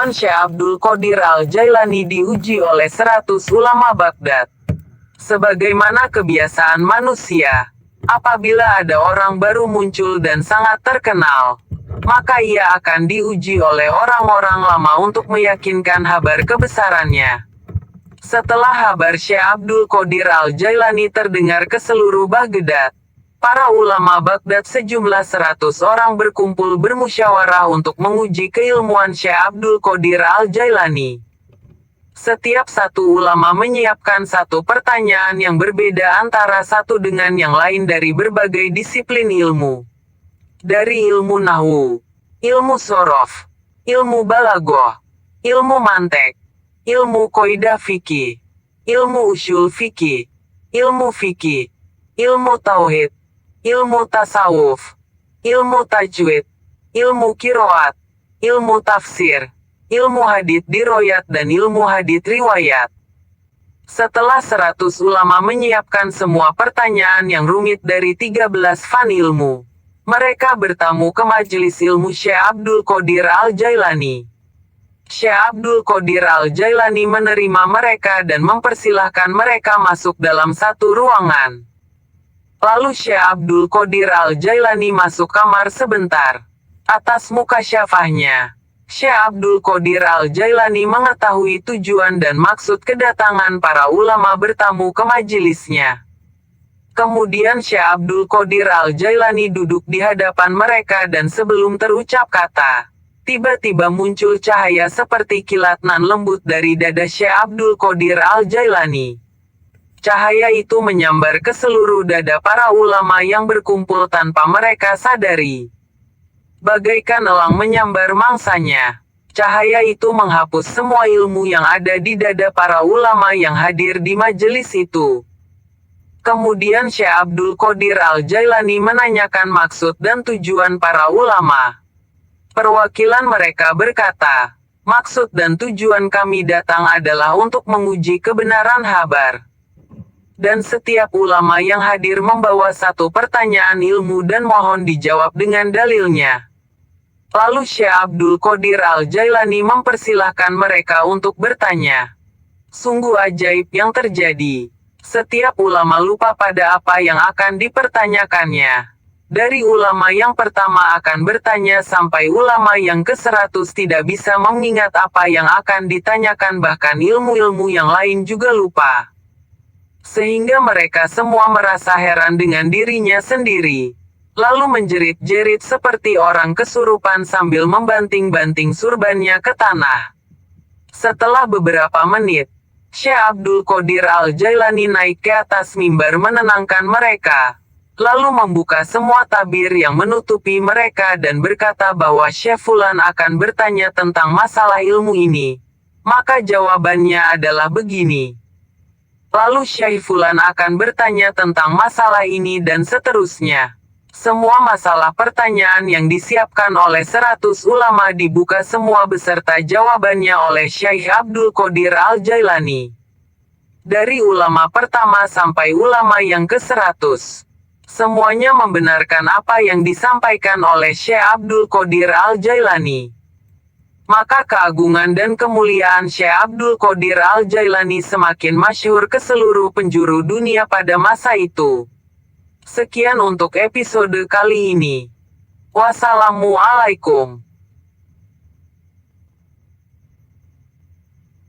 Keilmuan Syekh Abdul Qadir Al-Jailani diuji oleh 100 ulama Baghdad. Sebagaimana kebiasaan manusia, apabila ada orang baru muncul dan sangat terkenal, maka ia akan diuji oleh orang-orang lama untuk meyakinkan kabar kebesarannya. Setelah kabar Syekh Abdul Qadir Al-Jailani terdengar ke seluruh Baghdad, para ulama Baghdad sejumlah 100 orang berkumpul bermusyawarah untuk menguji keilmuan Syekh Abdul Qadir Al-Jailani. Setiap satu ulama menyiapkan satu pertanyaan yang berbeda antara satu dengan yang lain dari berbagai disiplin ilmu. Dari ilmu nahwu, ilmu sorof, ilmu balaghah, ilmu mantek, ilmu qaidah fikih, ilmu usyul fikih, ilmu fikih, ilmu tauhid, ilmu tasawuf, ilmu tajwid, ilmu qiraat, ilmu tafsir, ilmu hadits diroyat dan ilmu hadits riwayat. Setelah 100 ulama menyiapkan semua pertanyaan yang rumit dari 13 fan ilmu, mereka bertamu ke majelis ilmu Syekh Abdul Qadir Al-Jailani. Syekh Abdul Qadir Al-Jailani menerima mereka dan mempersilahkan mereka masuk dalam satu ruangan. Lalu Syekh Abdul Qadir Al-Jailani masuk kamar sebentar. Atas mukasyafahnya, Syekh Abdul Qadir Al-Jailani mengetahui tujuan dan maksud kedatangan para ulama bertamu ke majelisnya. Kemudian Syekh Abdul Qadir Al-Jailani duduk di hadapan mereka dan sebelum terucap kata, tiba-tiba muncul cahaya seperti kilat nan lembut dari dada Syekh Abdul Qadir Al-Jailani. Cahaya itu menyambar ke seluruh dada para ulama yang berkumpul tanpa mereka sadari. Bagaikan elang menyambar mangsanya, cahaya itu menghapus semua ilmu yang ada di dada para ulama yang hadir di majelis itu. Kemudian Syekh Abdul Qadir Al-Jailani menanyakan maksud dan tujuan para ulama. Perwakilan mereka berkata, maksud dan tujuan kami datang adalah untuk menguji kebenaran kabar. Dan setiap ulama yang hadir membawa satu pertanyaan ilmu dan mohon dijawab dengan dalilnya. Lalu Syekh Abdul Qadir Al-Jailani mempersilahkan mereka untuk bertanya. Sungguh ajaib yang terjadi. Setiap ulama lupa pada apa yang akan dipertanyakannya. Dari ulama yang pertama akan bertanya sampai ulama yang ke-100 tidak bisa mengingat apa yang akan ditanyakan, bahkan ilmu-ilmu yang lain juga lupa. Sehingga mereka semua merasa heran dengan dirinya sendiri. Lalu menjerit-jerit seperti orang kesurupan sambil membanting-banting surbannya ke tanah. Setelah beberapa menit, Syekh Abdul Qadir Al-Jailani naik ke atas mimbar menenangkan mereka. Lalu membuka semua tabir yang menutupi mereka dan berkata bahwa Syekh Fulan akan bertanya tentang masalah ilmu ini. Maka jawabannya adalah begini. Lalu Syekh Fulan akan bertanya tentang masalah ini dan seterusnya. Semua masalah pertanyaan yang disiapkan oleh 100 ulama dibuka semua beserta jawabannya oleh Syekh Abdul Qadir Al-Jailani. Dari ulama pertama sampai ulama yang ke-100. Semuanya membenarkan apa yang disampaikan oleh Syekh Abdul Qadir Al-Jailani. Maka keagungan dan kemuliaan Syekh Abdul Qadir Al-Jailani semakin masyhur ke seluruh penjuru dunia pada masa itu. Sekian untuk episode kali ini. Wassalamualaikum.